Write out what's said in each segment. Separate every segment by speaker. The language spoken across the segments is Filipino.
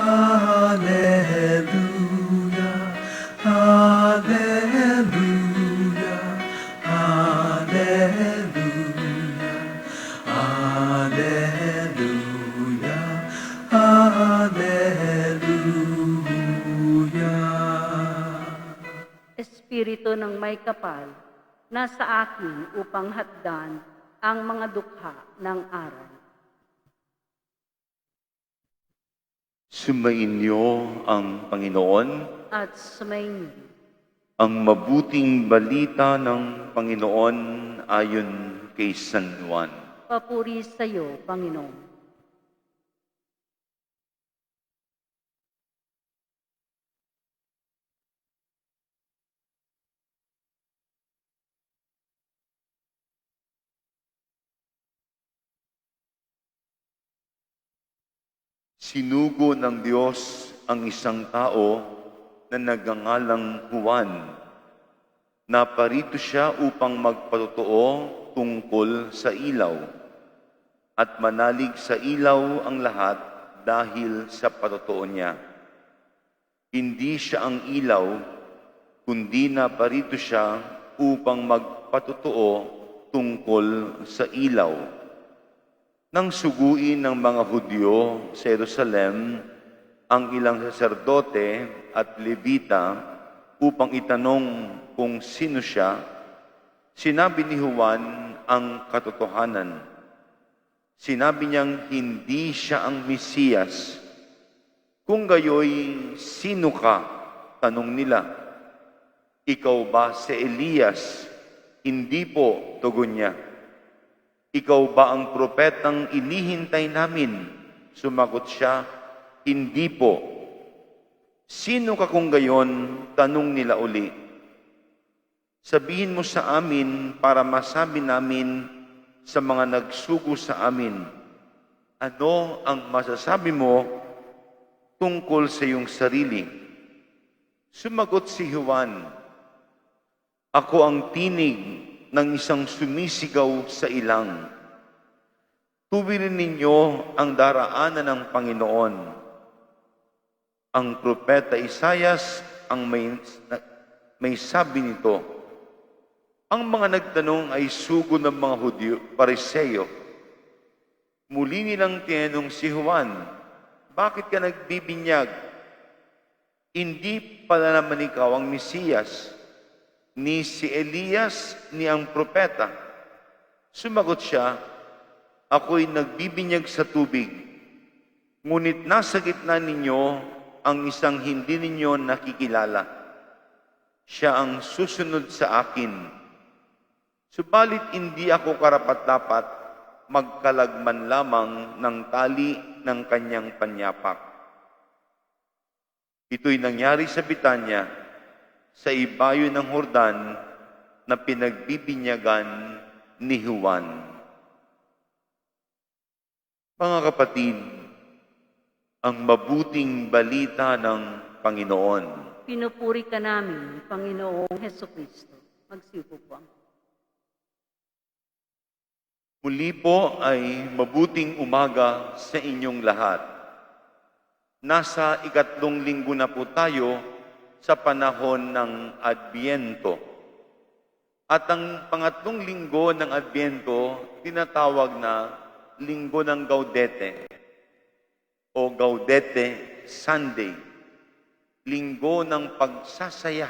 Speaker 1: Alleluia, alleluia, alleluia, alleluia, alleluia.
Speaker 2: Espiritu ng may kapal, nasa akin upang hatdan ang mga dukha ng aral.
Speaker 3: Sumainyo ang Panginoon,
Speaker 2: At sumainyo,
Speaker 3: ang mabuting balita ng Panginoon ayon kay San Juan.
Speaker 2: papuri sa iyo, Panginoon.
Speaker 3: Sinugo ng Diyos ang isang tao na nagngangalang Juan. Naparito siya upang magpatotoo tungkol sa ilaw at manalig sa ilaw ang lahat dahil sa patotoo niya. Hindi siya ang ilaw, kundi naparito siya upang magpatotoo tungkol sa ilaw. Nang suguin ng mga Hudyo sa Jerusalem ang ilang saserdote at Levita upang itanong kung sino siya, sinabi ni Juan ang katotohanan. Sinabi niyang hindi siya ang Mesiyas. Kung gayoy, sino ka? Tanong nila. Ikaw ba si Elias? Hindi po, tugon niya. Ikaw ba ang propetang inihintay namin? Sumagot siya, hindi po. Sino ka kung gayon? Tanong nila uli. Sabihin mo sa amin para masabi namin sa mga nagsugo sa amin, ano ang masasabi mo tungkol sa iyong sarili? Sumagot si Juan, ako ang tinig ng isang sumisigaw sa ilang. Tuwirin ninyo ang daraanan ng Panginoon. Ang propeta Isaias ang may sabi nito. Ang mga nagtanong ay sugo ng mga Hudyo, Pariseo. Muli nilang tinanong si Juan, bakit ka nagbibinyag? Hindi pala naman ikaw ang Mesiyas, ni si Elias, ni ang propeta. Sumagot siya, ako'y nagbibinyag sa tubig, ngunit nasa gitna ninyo ang isang hindi ninyo nakikilala. Siya ang susunod sa akin. Subalit hindi ako karapat-dapat magkalagman lamang ng tali ng kanyang panyapak. Ito'y nangyari sa Betanya, sa ibayo ng Jordan na pinagbibinyagan ni Juan. Mga kapatid, ang mabuting balita ng Panginoon.
Speaker 2: Pinupuri ka namin, Panginoong Hesukristo. Magsiupo po.
Speaker 3: Muli po ay mabuting umaga sa inyong lahat. Nasa 3 linggo na po tayo sa panahon ng Adbyento. At ang pangatlong linggo ng Adbyento, tinatawag na Linggo ng Gaudete o Gaudete Sunday. Linggo ng pagsasaya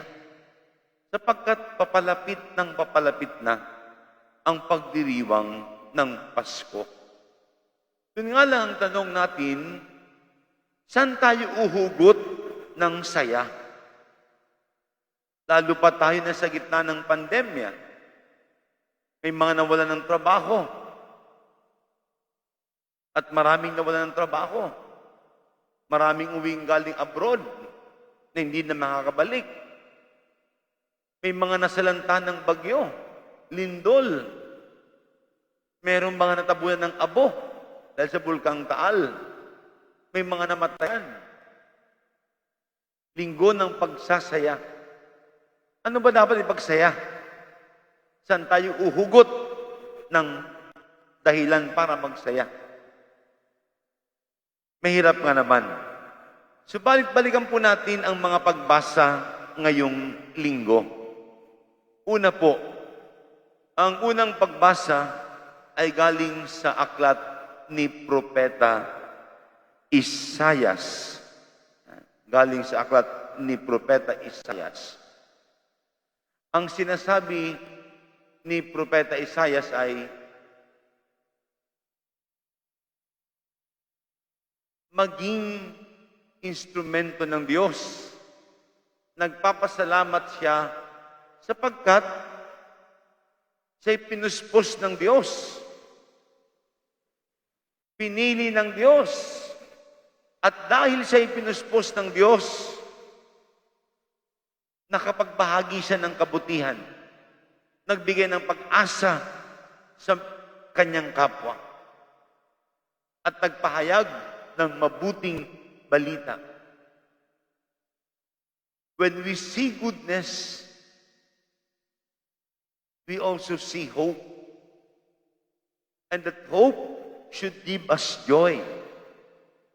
Speaker 3: sapagkat papalapit na ang pagdiriwang ng Pasko. Yun nga lang ang tanong natin, saan tayo uhugot ng saya? Lalo pa tayo na sa gitna ng pandemya. May mga nawalan ng trabaho. At maraming nawalan ng trabaho. Maraming uwing galing abroad na hindi na makakabalik. May mga nasalanta ng bagyo, lindol. Merong mga natabunan ng abo dahil sa Bulkang Taal. May mga namatayan. Linggo ng pagsasaya. Ano ba dapat ipagsaya? Saan tayo uhugot ng dahilan para magsaya? Mahirap nga naman. Subalit balikan po natin ang mga pagbasa ngayong linggo. Una po, ang unang pagbasa ay galing sa aklat ni Propeta Isayas. Galing sa aklat ni Propeta Isayas. Ang sinasabi ni Propeta Isayas ay, maging instrumento ng Diyos. Nagpapasalamat siya sapagkat siya'y pinuspos ng Diyos. Pinili ng Diyos. At dahil siya'y pinuspos ng Diyos, nakapagbahagi siya ng kabutihan. Nagbigay ng pag-asa sa kanyang kapwa. At nagpahayag ng mabuting balita. When we see goodness, we also see hope. And that hope should give us joy,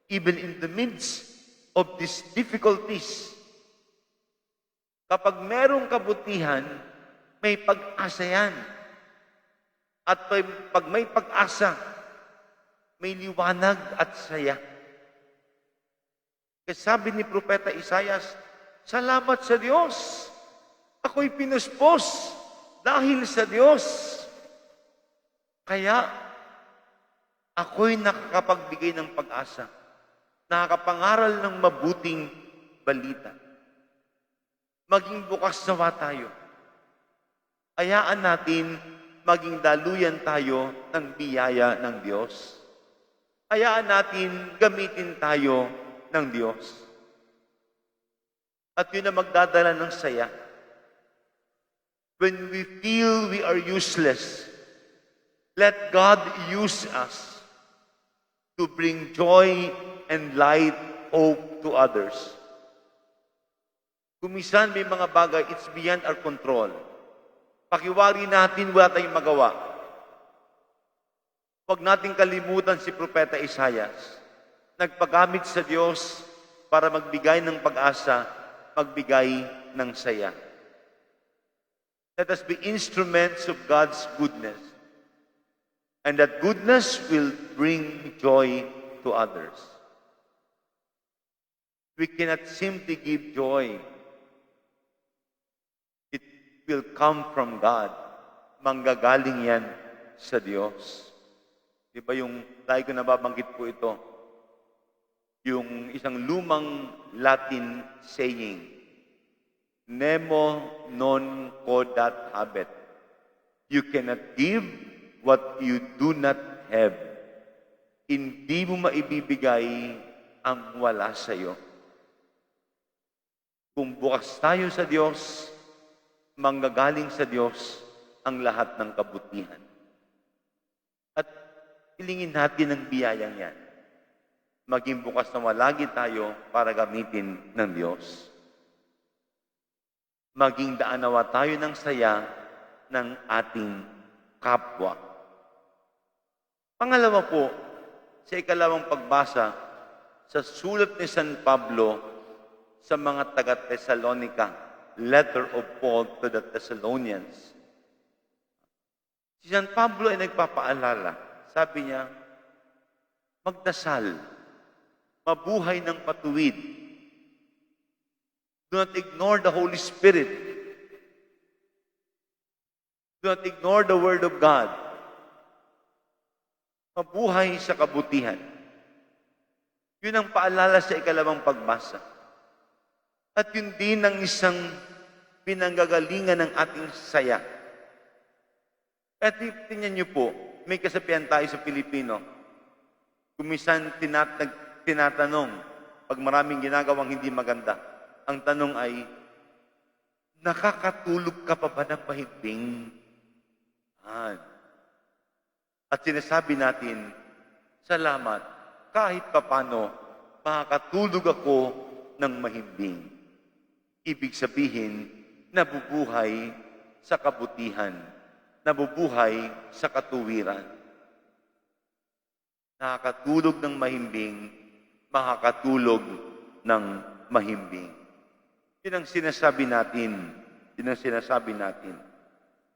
Speaker 3: even in the midst of these difficulties. Kapag merong kabutihan, may pag-asa yan. At pag may pag-asa, may liwanag at saya. Kasi sabi ni Propeta Isayas, salamat sa Diyos. Ako'y pinuspos dahil sa Diyos. Kaya, ako'y nakakapagbigay ng pag-asa. Nakakapangaral ng mabuting balita. Maging bukas nawa tayo. Hayaan natin maging daluyan tayo ng biyaya ng Diyos. Hayaan natin gamitin tayo ng Diyos. At yun ang magdadala ng saya. When we feel we are useless, let God use us to bring joy and light, hope to others. Kung minsan may mga bagay, it's beyond our control. Pakiwari natin, wala tayong magawa. Huwag nating kalimutan si Propeta Isayas. Nagpagamit sa Diyos para magbigay ng pag-asa, magbigay ng saya. Let us be instruments of God's goodness. And that goodness will bring joy to others. We cannot simply give joy. It will come from God. Manggagaling yan sa Diyos. Di ba yung, lagi ko nababanggit po ito, yung isang lumang Latin saying, nemo non codat habet. You cannot give what you do not have. Hindi mo maibibigay ang wala sa iyo. Kung bukas tayo sa Diyos, manggagaling sa Diyos ang lahat ng kabutihan. At hilingin natin ang biyayang yan. Maging bukas na walagi tayo para gamitin ng Diyos. Maging daanawa tayo ng saya ng ating kapwa. Pangalawa po, sa ikalawang pagbasa, sa sulat ni San Pablo sa mga taga-Thessalonica, letter of Paul to the Thessalonians. Si San Pablo ay nagpapaalala. Sabi niya, magdasal, mabuhay ng patuwid. Do not ignore the Holy Spirit. Do not ignore the Word of God. Mabuhay sa kabutihan. Yun ang paalala sa ikalawang pagbasa. At yun din ang isang pinanggagalingan ng ating saya. At tingnan niyo po, may kasabihan tayo sa Pilipino. Kung minsan tinatanong, pag maraming ginagawang hindi maganda, ang tanong ay, nakakatulog ka pa ba ng mahimbing? At sinasabi natin, salamat, kahit papano, makakatulog ako ng mahimbing. Ibig sabihin, nabubuhay sa kabutihan, nabubuhay sa katuwiran. Nakakatulog ng mahimbing, makakatulog ng mahimbing. Yun ang sinasabi natin. Yun ang sinasabi natin.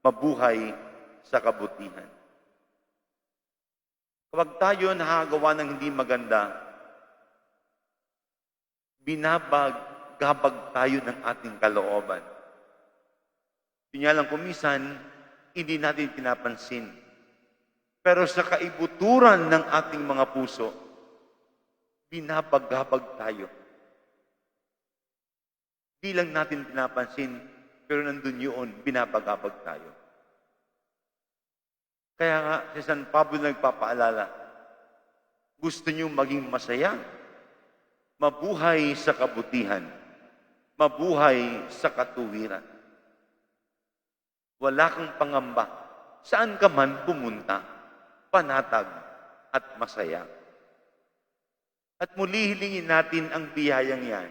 Speaker 3: Mabuhay sa kabutihan. Kapag tayo nakagawa ng hindi maganda, binabagabag tayo ng ating kalooban. Yun nga lang kumisan, hindi natin pinapansin. Pero sa kaibuturan ng ating mga puso, binabagabag tayo. Di lang natin pinapansin, pero nandun yun, binabagabag tayo. Kaya nga, si San Pablo nagpapaalala, gusto niyo maging masaya, mabuhay sa kabutihan, mabuhay sa katuwiran. Wala kang pangamba, saan ka man pumunta, panatag at masaya. At muli hilingin natin ang biyayang yan.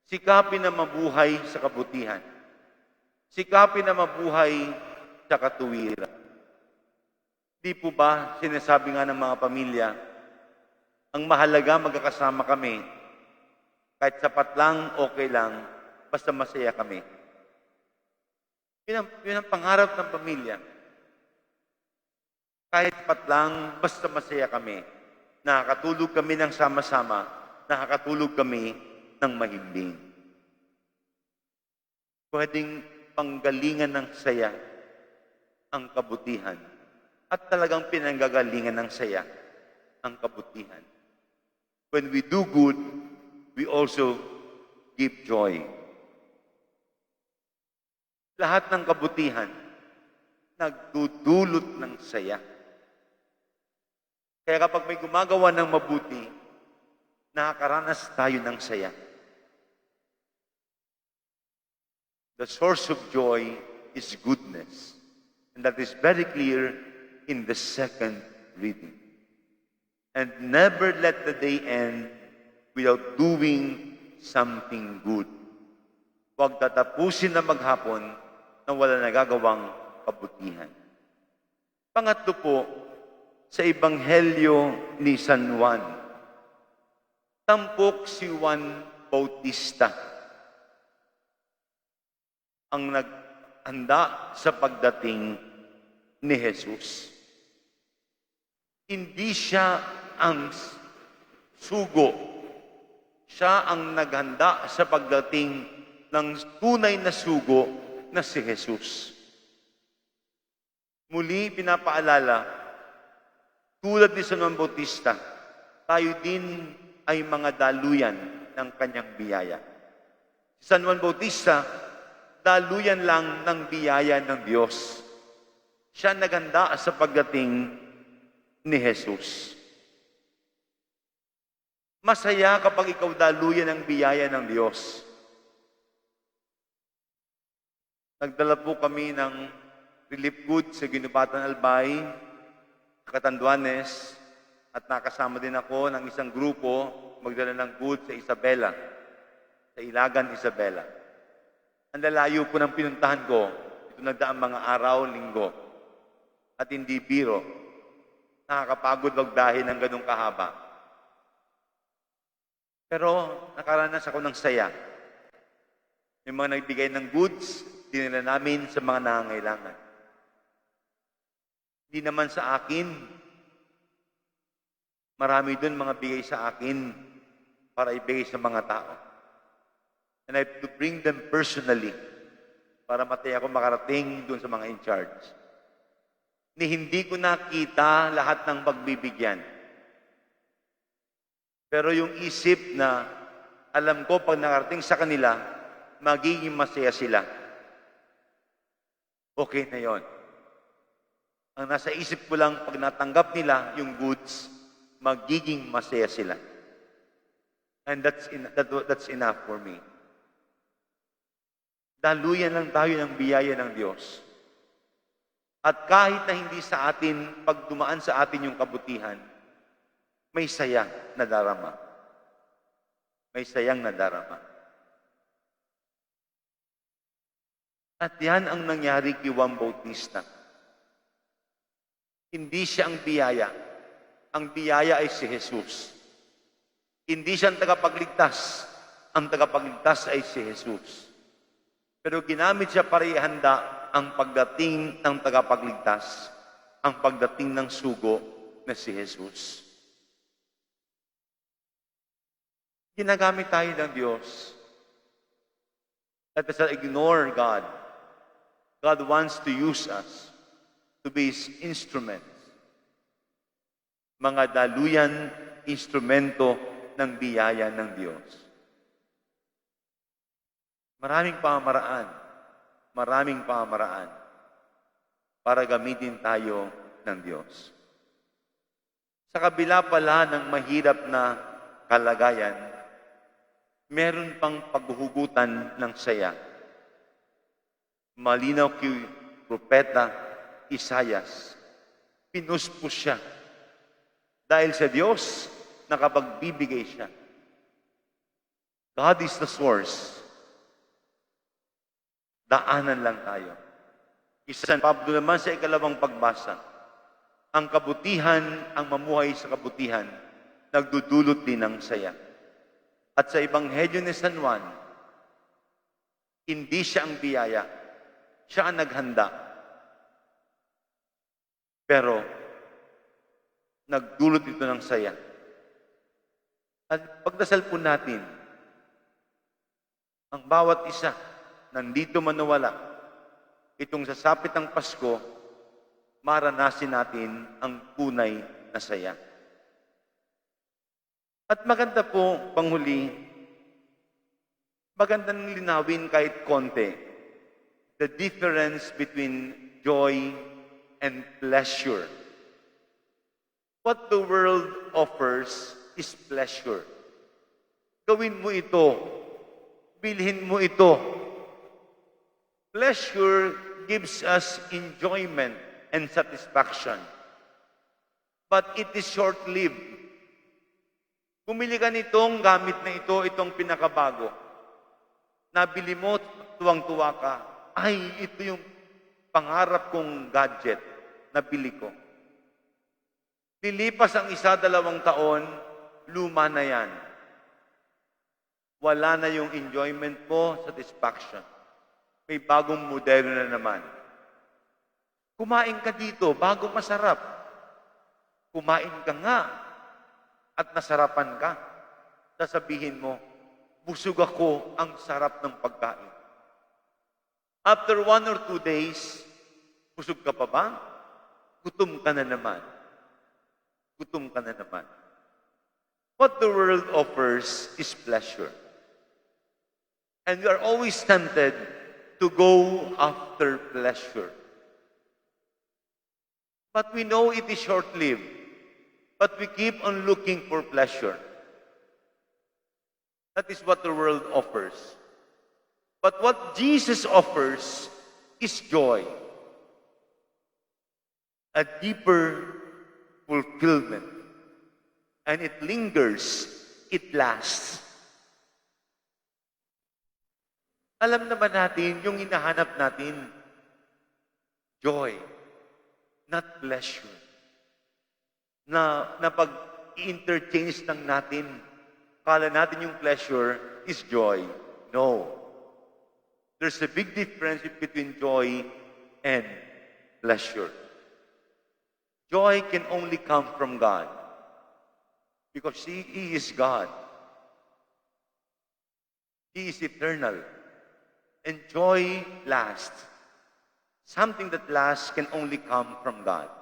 Speaker 3: Sikapin na mabuhay sa kabutihan. Sikapin na mabuhay sa katuwiran. Di po ba sinasabi nga ng mga pamilya, ang mahalaga magkakasama kami, kahit sapat lang, okay lang, basta masaya kami. Yun ang pangarap ng pamilya. Kahit sapat lang, basta masaya kami. Nakakatulog kami ng sama-sama, nakakatulog kami ng mahimbing. Pwedeng panggalingan ng saya ang kabutihan. At talagang pinanggagalingan ng saya ang kabutihan. When we do good, we also give joy. Lahat ng kabutihan, nagdudulot ng saya. Kaya kapag may gumagawa ng mabuti, nakakaranas tayo ng saya. The source of joy is goodness. And that is very clear in the second reading. And never let the day end without doing something good. Huwag tatapusin na maghapon na wala nagagawang kabutihan. Pangatlo po, sa Ebanghelyo ni San Juan, tampok si Juan Bautista ang naghanda sa pagdating ni Jesus. Hindi siya ang sugo. Siya ang naghanda sa pagdating ng tunay na sugo na si Jesus. Muli pinapaalala, tulad ni San Juan Bautista, tayo din ay mga daluyan ng kanyang biyaya. Si San Juan Bautista, daluyan lang ng biyaya ng Diyos. Siya naghanda sa pagdating ni Jesus. Masaya kapag ikaw daluyan ng biyaya ng Diyos. Nagdala po kami ng relief goods sa Ginubatan Albay, Catanduanes, at nakasama din ako ng isang grupo magdala ng goods sa Isabela, sa Ilagan, Isabela. Ang lalayo po ng pinuntahan ko, ito nagdaang mga araw, linggo, at hindi biro. Nakakapagod magdahin ng ganong kahaba. Pero nakaranas ako ng saya. Yung mga nagbigay ng goods, dinala namin sa mga nangangailangan. Hindi naman sa akin. Marami doon mga bigay sa akin para ibigay sa mga tao. And I have to bring them personally para matay ako makarating doon sa mga in charge. Ni hindi ko nakita lahat ng pagbibigyan. Pero yung isip na alam ko pag nakarating sa kanila, magiging masaya sila. Okay na yon. Ang nasa isip ko lang, pag natanggap nila yung goods, magiging masaya sila. And that's enough for me. Daluyan lang tayo ng biyaya ng Diyos. At kahit na hindi sa atin, pag dumaan sa atin yung kabutihan, may saya na darama. May sayang na darama. At yan ang nangyari kay Juan Bautista. Hindi siya ang biyaya. Ang biyaya ay si Jesus. Hindi siya ang tagapagligtas. Ang tagapagligtas ay si Jesus. Pero ginamit siya para ihanda ang pagdating ng tagapagligtas, ang pagdating ng sugo na si Jesus. Ginagamit tayo ng Diyos. Let us not ignore God. God wants to use us to be His instruments. Mga daluyan, instrumento ng biyaya ng Diyos. Maraming pamamaraan para gamitin tayo ng Diyos. Sa kabila pala ng mahirap na kalagayan, meron pang paghuhugutan ng saya. Malinaw kay Propeta Isaias, pinuspos siya. Dahil sa Diyos, nakapagbibigay siya. God is the source. Daanan lang tayo. San Pablo naman sa ikalawang pagbasa, ang kabutihan, ang mamuhay sa kabutihan, nagdudulot din ng saya. At sa Ebanghelyo ni San Juan, hindi siya ang biyaya, siya ang naghanda. Pero, nagdulot ito ng saya. At pagdasal po natin, ang bawat isa, nandito man nawala, itong sasapit ng Pasko, maranasin natin ang tunay na saya. At maganda po, panghuli, magandang linawin kahit konti, the difference between joy and pleasure. What the world offers is pleasure. Gawin mo ito. Bilhin mo ito. Pleasure gives us enjoyment and satisfaction. But it is short-lived. Bumili ka nitong gamit na ito, itong pinakabago. Nabili mo, tuwang-tuwa ka. Ay, ito yung pangarap kong gadget na bili ko. Lilipas ang 1-2 taon, luma na yan. Wala na yung enjoyment mo, satisfaction. May bagong modelo na naman. Kumain ka dito, bagong masarap. Kumain ka nga at nasarapan ka. Sasabihin mo, busog ako, ang sarap ng pagkain. After 1 or 2 days, busog ka pa ba? Gutom ka na naman. Gutom ka na naman. What the world offers is pleasure. And we are always tempted to go after pleasure. But we know it is short-lived. But we keep on looking for pleasure. That is what the world offers. But what Jesus offers is joy. A deeper fulfillment. And it lingers, it lasts. Alam naman natin, yung hinahanap natin, joy, not pleasure. Na pag-interchange lang natin, kala natin yung pleasure is joy. No. There's a big difference between joy and pleasure. Joy can only come from God because He is God. He is eternal. And joy lasts. Something that lasts can only come from God.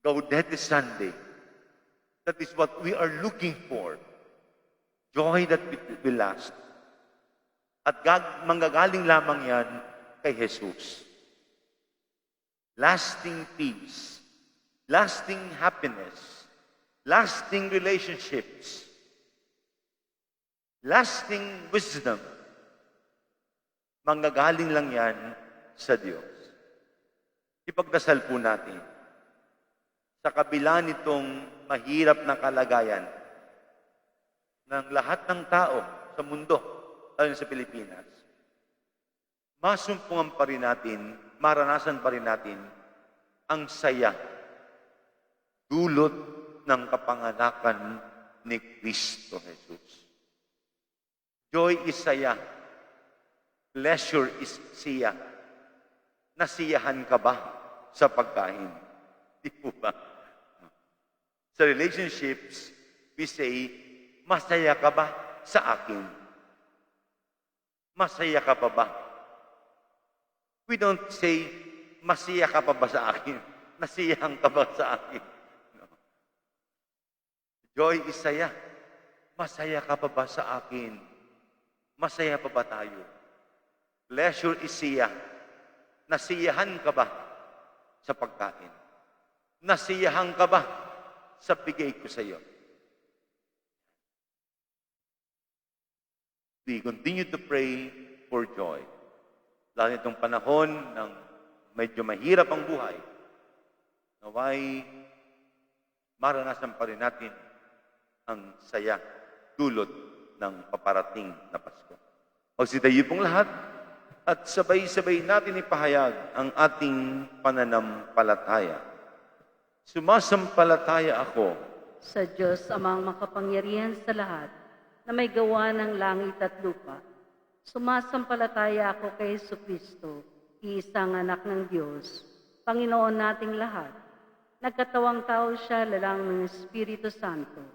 Speaker 3: Gaudete Sunday. That is what we are looking for. Joy that will last. At manggagaling lamang yan kay Jesus. Lasting peace, lasting happiness, lasting relationships, lasting wisdom. Manggagaling lang yan sa Diyos. Ipagdasal po natin, sa kabila nitong mahirap na kalagayan ng lahat ng tao sa mundo, lalo sa Pilipinas, masumpungan pa rin natin, maranasan pa rin natin ang saya, dulot ng kapanganakan ni Kristo Jesus. Joy is saya. Pleasure is siya. Nasiyahan ka ba sa pagkain? Di po ba? Sa relationships, we say, masaya ka ba sa akin? Masaya ka pa ba? We don't say, masaya ka pa ba sa akin? Nasiyahan ka ba sa akin? No. Joy is saya. Masaya ka pa ba sa akin? Masaya pa ba tayo? Pleasure is siya. Nasiyahan ka ba sa pagkain? Nasiyahan ka ba sa bigay ko sa iyo? We continue to pray for joy. Lalo itong panahon ng medyo mahirap ang buhay, naway maranasan pa rin natin ang saya dulot ng paparating na Pasko. Magsitayo pong lahat at sabay-sabay natin ipahayag ang ating pananampalataya. Sumasampalataya ako
Speaker 2: Sa Diyos amang makapangyarihan sa lahat, na may gawa ng langit at lupa. Sumasampalataya ako kay Jesucristo, iisang anak ng Diyos, Panginoon nating lahat. Nagkatawang tao siya lalang ng Espiritu Santo.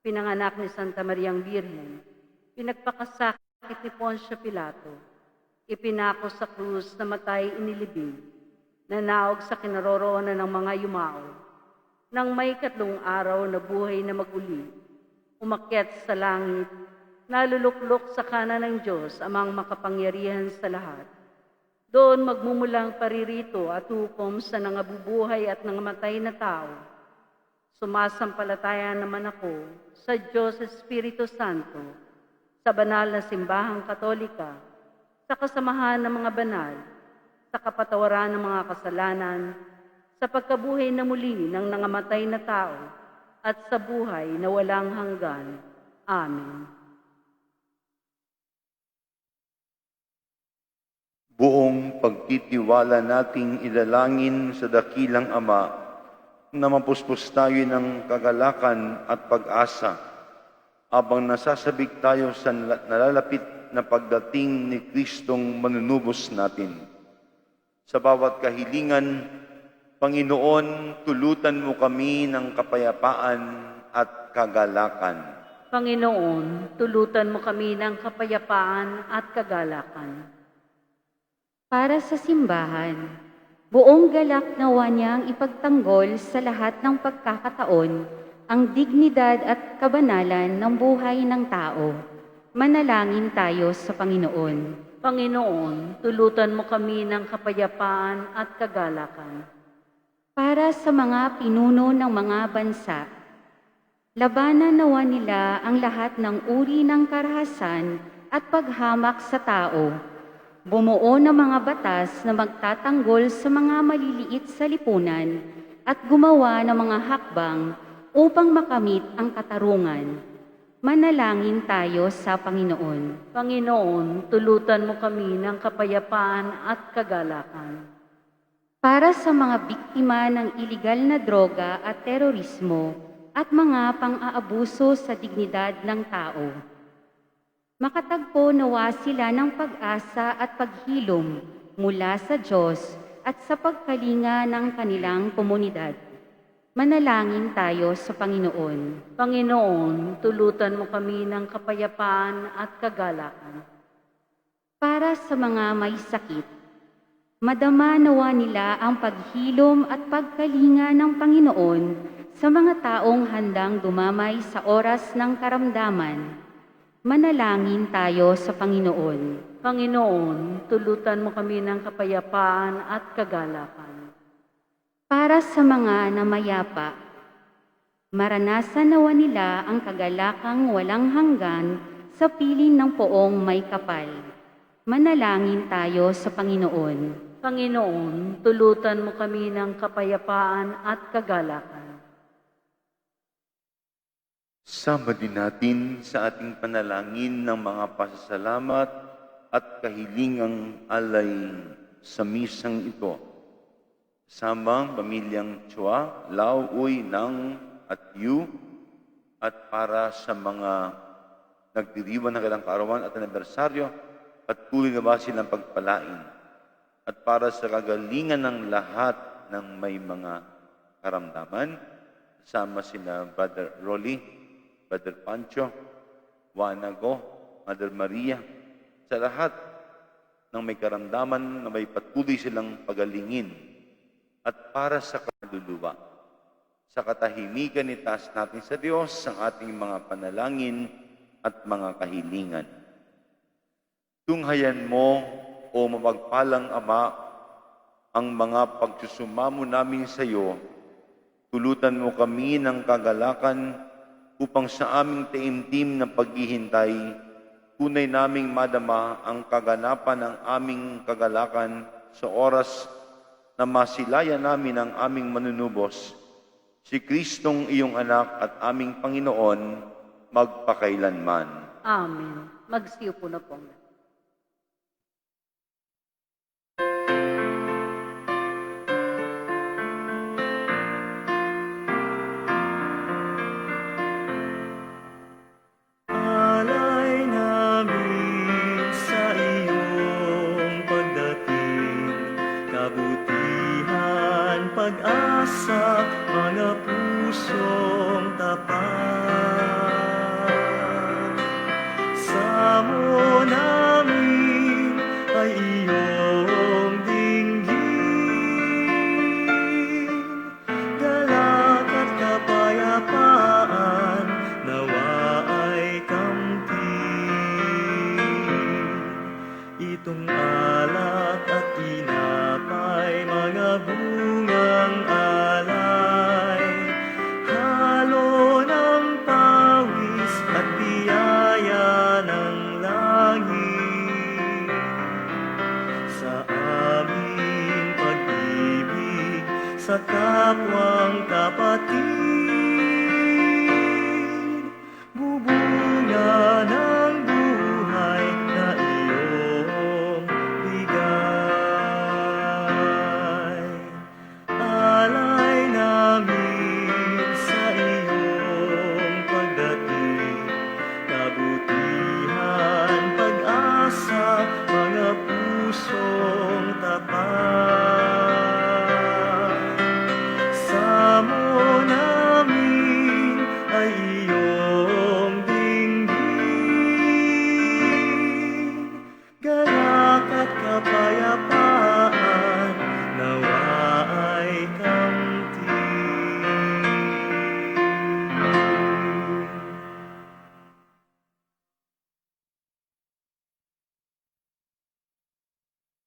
Speaker 2: Pinanganak ni Santa Mariang Birhen. Pinagpakasakit ni Poncio Pilato. Ipinako sa krus na matay inilibing. Nanaog sa kinaroroonan ng mga yumao. Nang may 3 araw na buhay na maguli, umakyat sa langit, naluluklok sa kanan ng Diyos amang makapangyarihan sa lahat. Doon magmumulang paririto at hukom sa nangabubuhay at nangamatay na tao. Sumasampalataya naman ako sa Diyos Espiritu Santo, sa banal na simbahang katolika, sa kasamahan ng mga banal, sa kapatawaran ng mga kasalanan, sa pagkabuhay na muli ng nangamatay na tao, at sa buhay na walang hanggan. Amen.
Speaker 3: buong pagtitiwala nating idalangin sa dakilang Ama na mapuspos tayo ng kagalakan at pag-asa habang nasasabik tayo sa nalalapit na pagdating ni Kristong manunubos natin. Sa bawat kahilingan, Panginoon, tulutan mo kami ng kapayapaan at kagalakan.
Speaker 2: Panginoon, tulutan mo kami ng kapayapaan at kagalakan.
Speaker 4: Para sa simbahan, buong galak nawa niyang ipagtanggol sa lahat ng pagkakataon ang dignidad at kabanalan ng buhay ng tao. Manalangin tayo sa Panginoon.
Speaker 2: Panginoon, tulutan mo kami ng kapayapaan at kagalakan.
Speaker 4: Para sa mga pinuno ng mga bansa, labanan nawa nila ang lahat ng uri ng karahasan at paghamak sa tao. Bumuo ng mga batas na magtatanggol sa mga maliliit sa lipunan at gumawa ng mga hakbang upang makamit ang katarungan. Manalangin tayo sa Panginoon.
Speaker 2: Panginoon, tulutan mo kami ng kapayapaan at kagalakan.
Speaker 4: Para sa mga biktima ng iligal na droga at terorismo at mga pang-aabuso sa dignidad ng tao, makatagpo nawa sila ng pag-asa at paghilom mula sa Diyos at sa pagkalinga ng kanilang komunidad. Manalangin tayo sa Panginoon.
Speaker 2: Panginoon, tulutan mo kami ng kapayapaan at kagalakan.
Speaker 4: Para sa mga may sakit, madama nawa nila ang paghilom at pagkalinga ng Panginoon sa mga taong handang dumamay sa oras ng karamdaman. Manalangin tayo sa Panginoon.
Speaker 2: Panginoon, tulutan mo kami ng kapayapaan at kagalakan.
Speaker 4: Para sa mga namayapa, maranasan nawa nila ang kagalakang walang hanggan sa piling ng poong may kapal. Manalangin tayo sa Panginoon.
Speaker 2: Panginoon, tulutan mo kami ng kapayapaan at kagalakan.
Speaker 3: Sama din natin sa ating panalangin ng mga pasasalamat at kahilingang alay sa misang ito. Samang pamilyang Chua, Lauoy ng at you, at para sa mga nagdiriwan ng kailang kaarawan at anibersaryo, at tuloy na ba silang pagpalain, at para sa kagalingan ng lahat ng may mga karamdaman, kasama sina Brother Rolly, Brother Pancho, Wanago, Mother Maria, sa lahat ng may karamdaman na may patuloy silang pagalingin, at para sa kaluluwa. Sa katahimikan, itaas natin sa Diyos ang ating mga panalangin at mga kahilingan. Tunghayan mo, o mapagpalang Ama, ang mga pagsusumamo namin sa iyo. Tulutan mo kami ng kagalakan upang sa aming taimtim na paghihintay, tunay naming madama ang kaganapan ng aming kagalakan sa oras na masilayan namin ang aming manunubos, si Kristong iyong anak at aming Panginoon, magpakailanman.
Speaker 2: Amen. Magsiyo po na po.
Speaker 1: Alay namin sa iyong pagdating, kabutihan, pag-asa, mga pusong tapat. Samo namin ay iyong dinggin, galak at kapayapaan, nawa ay kamtin. Itong alak at tinapay, mga bungang alay, halo ng pawis at biyaya ng langit. Sa aming pag-ibig sa kapwang kapatid, bubunga ng buhay na iyong bigay. Alay namin sa iyong pagdating, kabutihan, pag-asa, mga pusong tapat. Samo namin ay iyong dinggin, galak at kapayapaan, nawa ay kamtin.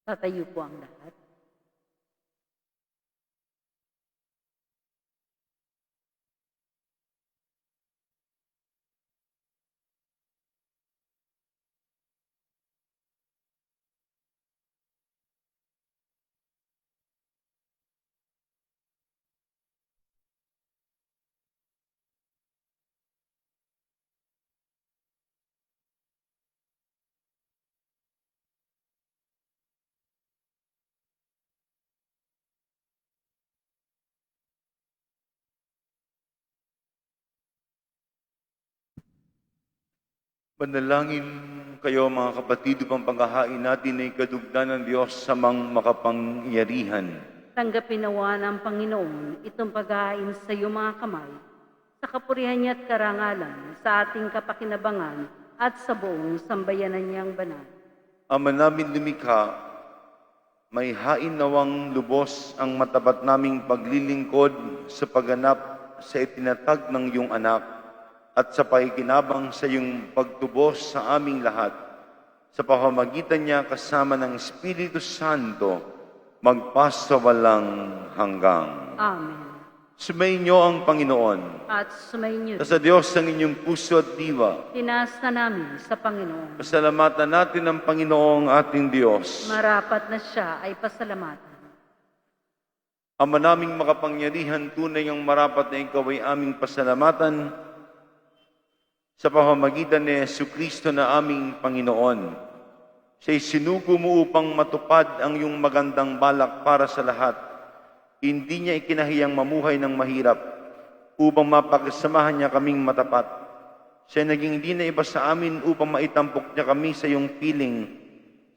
Speaker 2: Tatayo po ang lahat.
Speaker 3: Panalangin kayo mga kapatid upang paghahain natin ay kadugdan ng Diyos sa mang makapangyarihan.
Speaker 2: Tanggapin nawa ng Panginoon itong paghahain sa iyong mga kamay, sa kapurihan niya at karangalan, sa ating kapakinabangan at sa buong sambayanan niyang banal.
Speaker 3: Ama namin lumikha, may hain nawang lubos ang matapat naming paglilingkod sa pagganap sa itinatag ng iyong anak, at sa pakikinabang sa iyong pagtubos sa aming lahat, sa pamamagitan niya kasama ng Espiritu Santo, magpasawalang hanggang.
Speaker 2: Amen.
Speaker 3: Sumainyo ang Panginoon.
Speaker 2: At sumainyo,
Speaker 3: Sa Diyos ang inyong puso at diwa.
Speaker 2: tinaas na namin sa Panginoon.
Speaker 3: Pasalamatan natin ang Panginoong ating Diyos.
Speaker 2: Marapat na siya ay pasalamatan.
Speaker 3: Ama naming makapangyarihan, tunay ang marapat na ikaw ay aming pasalamatan sa pamamagitan ni Jesucristo na aming Panginoon. Siya'y sinugo mo upang matupad ang iyong magandang balak para sa lahat. Hindi niya ikinahiyang mamuhay ng mahirap, upang mapakisamahan niya kaming matapat. Siya naging di na iba sa amin upang maitampok niya kami sa iyong piling.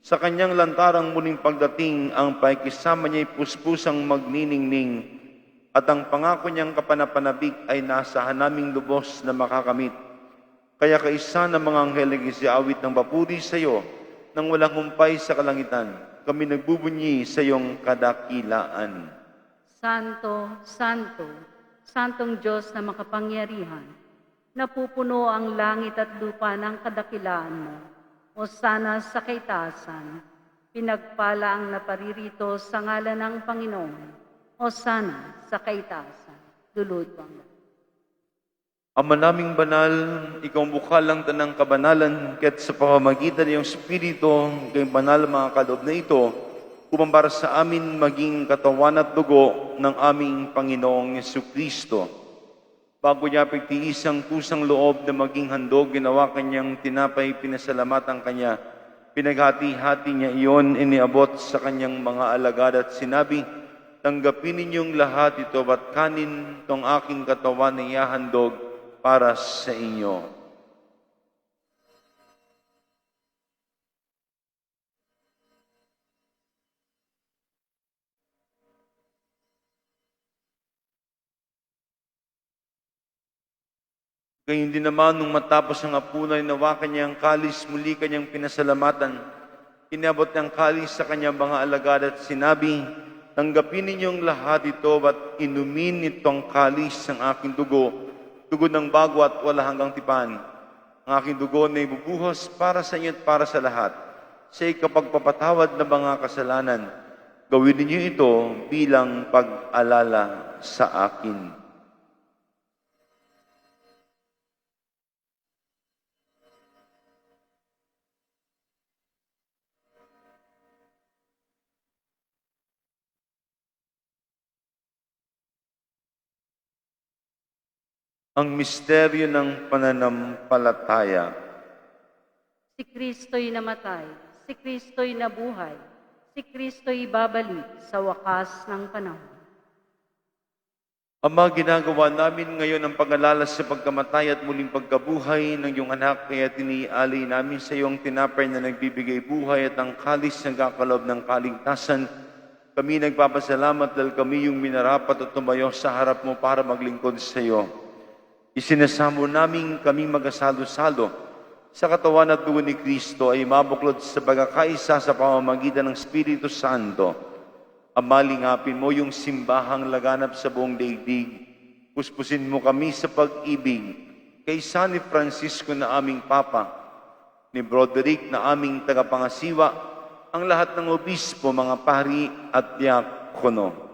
Speaker 3: Sa kanyang lantarang muling pagdating, ang pakikisama niya'y puspusang magniningning, at ang pangako niyang kapanapanabik ay naasahan naming lubos na makakamit. Kaya kaisa ng mga anghel nag-isiawit ng papuri sa iyo, nang walang humpay sa kalangitan, kami nagbubunyi sa iyong kadakilaan.
Speaker 2: Santo, Santo, Santong Diyos na makapangyarihan, napupuno ang langit at lupa ng kadakilaan mo. O sana sa kaitaasan, pinagpala ang naparirito sa ngalan ng Panginoon. O sana sa kaitaasan, dulod mo ang
Speaker 3: Ama naming banal, ikaw ang bukal ng tanang kabanalan, kaya't sa pamamagitan ng iyong Espiritu, kayong banal mga kaloob na ito, upang para sa amin maging katawan at dugo ng aming Panginoong Jesucristo. Bago niya pagtiis ang kusang loob na maging handog, ginawa kanyang tinapay, pinasalamatan kanya. Pinaghati-hati niya iyon, iniabot sa kanyang mga alagad at sinabi, tanggapin ninyong lahat ito at kanin itong aking katawan na ihahandog para sa inyo. Gayun din naman, nung matapos ang hapunan, inawakan niya ang kalis, muli kanyang pinasalamatan. Inabot ang kalis sa kanyang mga alagad at sinabi, tanggapin ninyong lahat ito at inumin itong kalis ng aking dugo, dugo ng bago at wala hanggang tipan. Ang aking dugo na ibubuhos para sa inyo at para sa lahat, sa ikapagpapatawad ng mga kasalanan. Gawin ninyo ito bilang pag-alala sa akin. Ang misteryo ng pananampalataya.
Speaker 2: Si Kristo'y namatay, si Kristo'y nabuhay, si Kristo'y babalik sa wakas ng panahon.
Speaker 3: Ama, ginagawa namin ngayon ang pag-alala sa pagkamatay at muling pagkabuhay ng iyong anak, kaya tinialay namin sa iyong tinapay na nagbibigay buhay at ang kalis na kakalob ng kaligtasan. Kami nagpapasalamat dahil kami yung minarapat at tumayo sa harap mo para maglingkod sa iyo. Isinasamo namin kami mag-asalo-salo sa katawan at dugo ni Kristo ay mabuklod sa pagkakaisa sa pamamagitan ng Espiritu Santo. Ama, lingapin mo yung simbahang laganap sa buong daigdig. Puspusin mo kami sa pag-ibig kay San Francisco na aming Papa, ni Broderick na aming tagapangasiwa, ang lahat ng obispo, mga pari at diakono.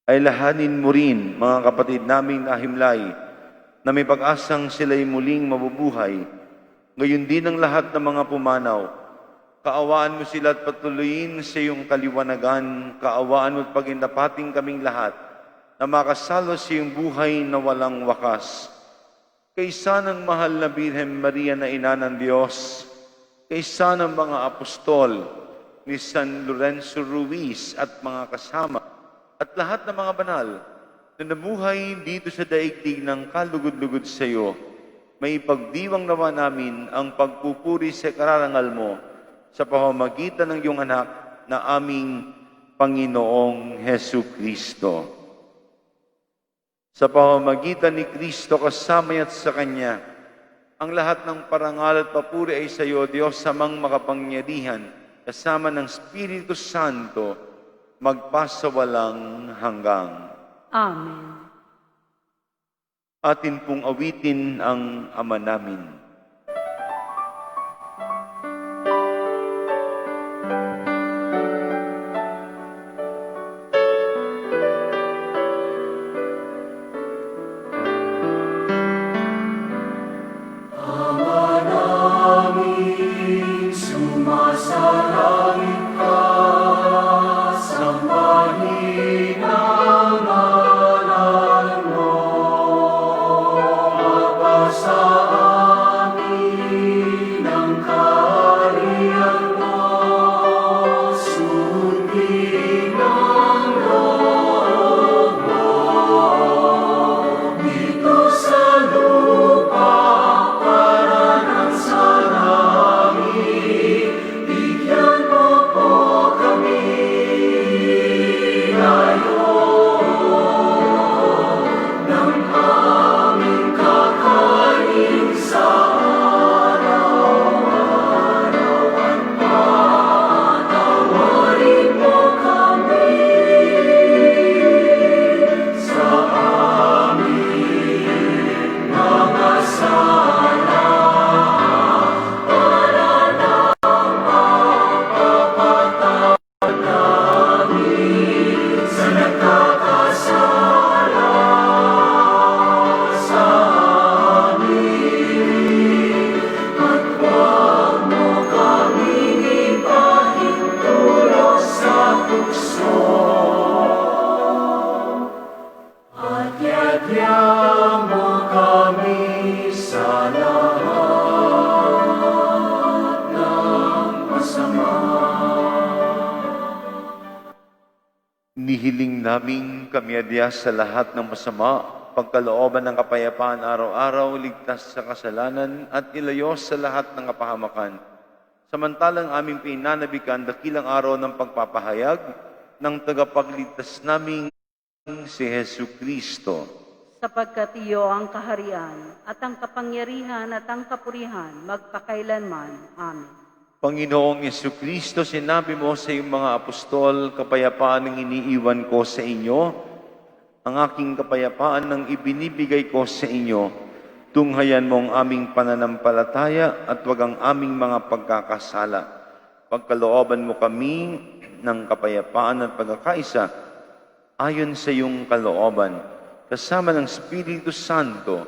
Speaker 3: Ay lahanin mo rin, mga kapatid naming nahimlay, na may pag-asang sila'y muling mabubuhay. Ngayon din ang lahat ng mga pumanaw. Kaawaan mo sila at patuloyin sa iyong kaliwanagan. Kaawaan mo at pagindapating kaming lahat na makasalo sa iyong buhay na walang wakas. Kaysa ng mahal na Birhen Maria na Ina ng Diyos, kaysa ng mga apostol ni San Lorenzo Ruiz at mga kasama, at lahat ng mga banal na namuhay dito sa daigdig ng kalugod-lugod sa iyo, may ipagdiwang nawa namin ang pagpupuri sa kararangal mo sa pamamagitan ng iyong anak na aming Panginoong Hesu Kristo. Sa pamamagitan ni Kristo kasama at sa Kanya, ang lahat ng parangal at papuri ay sa iyo, Diyos amang makapangyarihan, kasama ng Espiritu Santo, magpasawalang hanggang.
Speaker 2: Amen.
Speaker 3: Atin pong awitin ang Ama namin.
Speaker 1: Sa
Speaker 3: Inihiling namin kami adya sa lahat ng masama, pagkalooban ng kapayapaan araw-araw, ligtas sa kasalanan at ilayos sa lahat ng kapahamakan. Samantalang aming pinanabikan dakilang araw ng pagpapahayag ng tagapagligtas naming si Hesu Kristo.
Speaker 2: Sapagkat iyo ang kaharian at ang kapangyarihan at ang kapurihan magpakailanman. Amen.
Speaker 3: Panginoong Yesu Kristo, sinabi mo sa iyong mga apostol, kapayapaan ang iniiwan ko sa inyo, ang aking kapayapaan ang ibinibigay ko sa inyo. Tunghayan mo ang aming pananampalataya at wag ang aming mga pagkakasala. Pagkalooban mo kami ng kapayapaan at pagkakaisa, ayon sa iyong kalooban, kasama ng Espiritu Santo,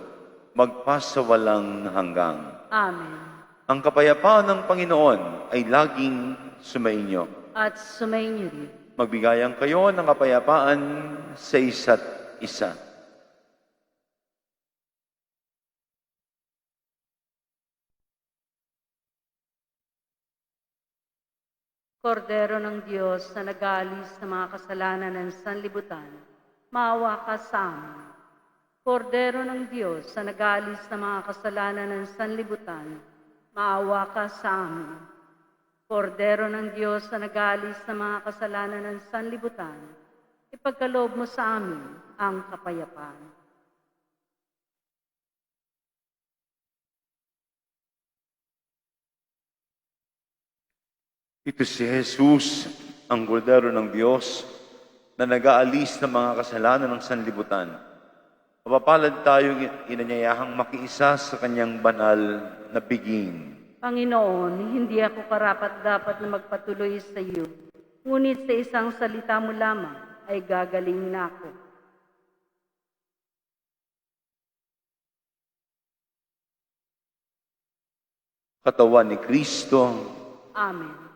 Speaker 3: magpasawalang hanggang.
Speaker 2: Amen.
Speaker 3: Ang kapayapaan ng Panginoon ay laging sumainyo.
Speaker 2: At sumainyo rin.
Speaker 3: Magbigayan kayo ng kapayapaan sa isa't isa.
Speaker 2: Kordero ng Diyos na nag-aalis sa mga kasalanan ng sanlibutan, maawa ka sa amin. Kordero ng Diyos na nag-aalis sa mga kasalanan ng sanlibutan, maawa ka sa amin. Kordero ng Diyos na nag-aalis sa mga kasalanan ng sanlibutan, ipagkaloob mo sa amin ang kapayapaan.
Speaker 3: Ito si Jesus, ang kordero ng Diyos, na nag-aalis ng mga kasalanan ng sanlibutan. Mapapalad tayong inanyayahang makiisa sa kanyang banal na piging.
Speaker 2: Panginoon, hindi ako karapat-dapat na magpatuloy sa iyo, ngunit sa isang salita mo lamang ay gagaling na ako.
Speaker 3: Katawan ni Kristo,
Speaker 2: Amen.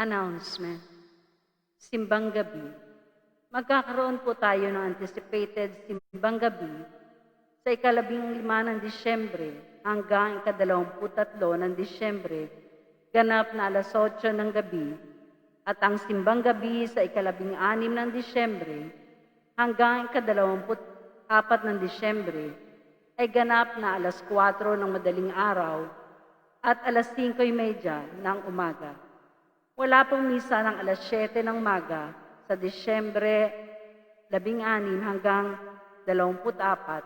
Speaker 2: Announcement. Simbang Gabi. Magkakaroon po tayo ng anticipated Simbang Gabi sa ika-15 ng Disyembre hanggang ika-23 ng Disyembre, ganap na alas 8 ng gabi, at ang Simbang Gabi sa ika-16 ng Disyembre hanggang ika-24 ng Disyembre ay ganap na alas 4 ng madaling araw at alas 5:30 ng umaga. Wala pong misa ng alas 7 ng umaga sa Disyembre 16 hanggang 24,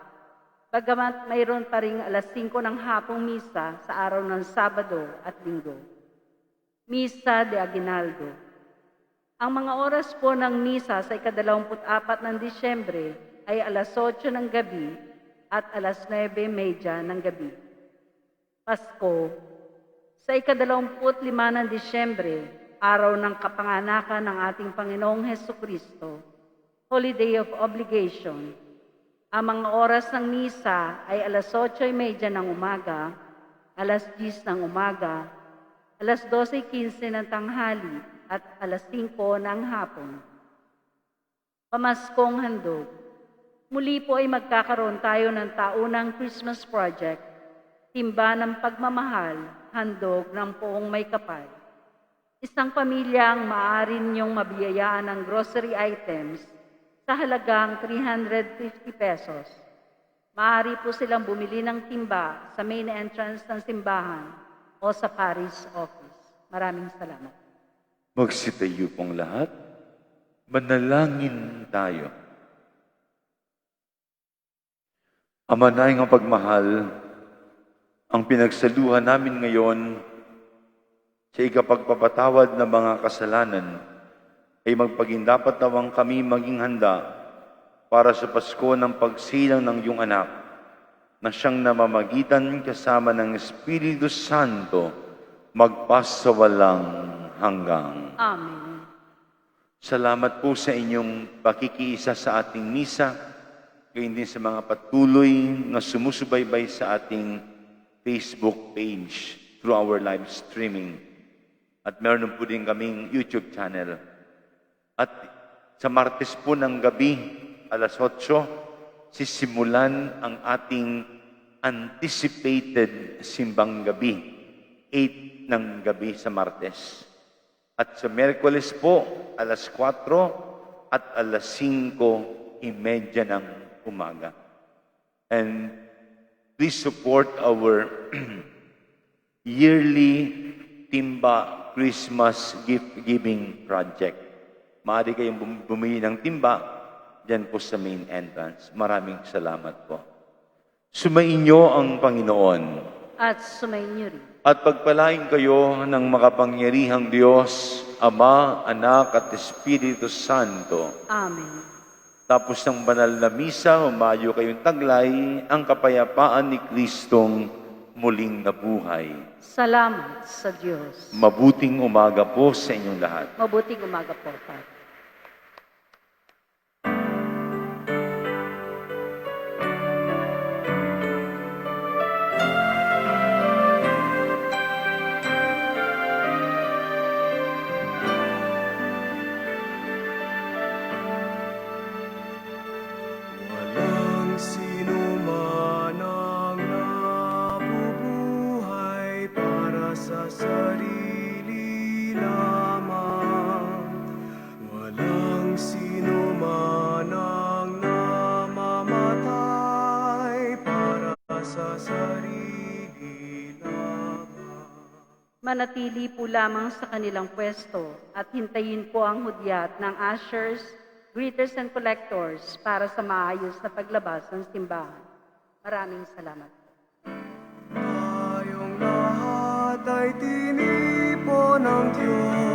Speaker 2: bagamat mayroon pa ring alas 5 ng hapong misa sa araw ng Sabado at Linggo. Misa de Aguinaldo. Ang mga oras po ng misa sa ika-24 ng Disyembre ay alas 8 ng gabi at alas 9:30 ng gabi. Pasko. Sa ika-25 ng Disyembre, araw ng kapanganakan ng ating Panginoong Hesukristo, Holiday of Obligation. Ang mga oras ng misa ay alas 8:30 ng umaga, alas 10 ng umaga, alas 12:15 ng tanghali, at alas 5 ng hapon. Pamaskong handog. Muli po ay magkakaroon tayo ng taunang Christmas Project, Timba ng Pagmamahal, Handog ng Poong May Kapal. Isang pamilya ang maaari ninyong mabiyayaan ng grocery items sa halagang 350 pesos. Maaari po silang bumili ng timba sa main entrance ng simbahan o sa parish office. Maraming salamat.
Speaker 3: Magsitayo pong lahat. Manalangin tayo. Ama naing ang pagmahal, ang pinagsaluhan namin ngayon sa ikapagpapatawad ng mga kasalanan ay magpagindapat nawang kami maging handa para sa Pasko ng pagsilang ng iyong anak na siyang namamagitan kasama ng Espiritu Santo magpasawalang hanggang.
Speaker 2: Amen.
Speaker 3: Salamat po sa inyong pakikiisa sa ating misa, gayon din sa mga patuloy na sumusubaybay sa ating Facebook page through our live streaming. At meron po din kaming YouTube channel. At sa Martes po ng gabi, alas 8, sisimulan ang ating anticipated simbang gabi, 8 ng gabi sa Martes. At sa Miyerkules po, alas 4 at alas 5:30 ng umaga. And please support our yearly Timba Christmas Gift Giving Project. Maaari kayong bumili ng timba dyan po sa main entrance. Maraming salamat po. Sumainyo ang Panginoon.
Speaker 2: At sumainyo rin.
Speaker 3: At pagpalain kayo ng makapangyarihang Diyos, Ama, Anak at Espiritu Santo.
Speaker 2: Amen.
Speaker 3: Tapos ng banal na misa, umayo kayong taglay ang kapayapaan ni Kristong muling nabuhay.
Speaker 2: Salamat sa Diyos.
Speaker 3: Mabuting umaga po sa inyong lahat.
Speaker 2: Mabuting umaga po, Father.
Speaker 1: Walang sinuman ang nabubuhay para sa sarili lamang. Walang sinuman ang namamatay para sa sarili lamang.
Speaker 2: Manatili po lamang sa kanilang pwesto at hintayin po ang hudyat ng ushers, greeters and collectors para sa maayos na paglabas ng simbahan. Maraming salamat.
Speaker 1: Tayong lahat ay tinipon ng Diyos.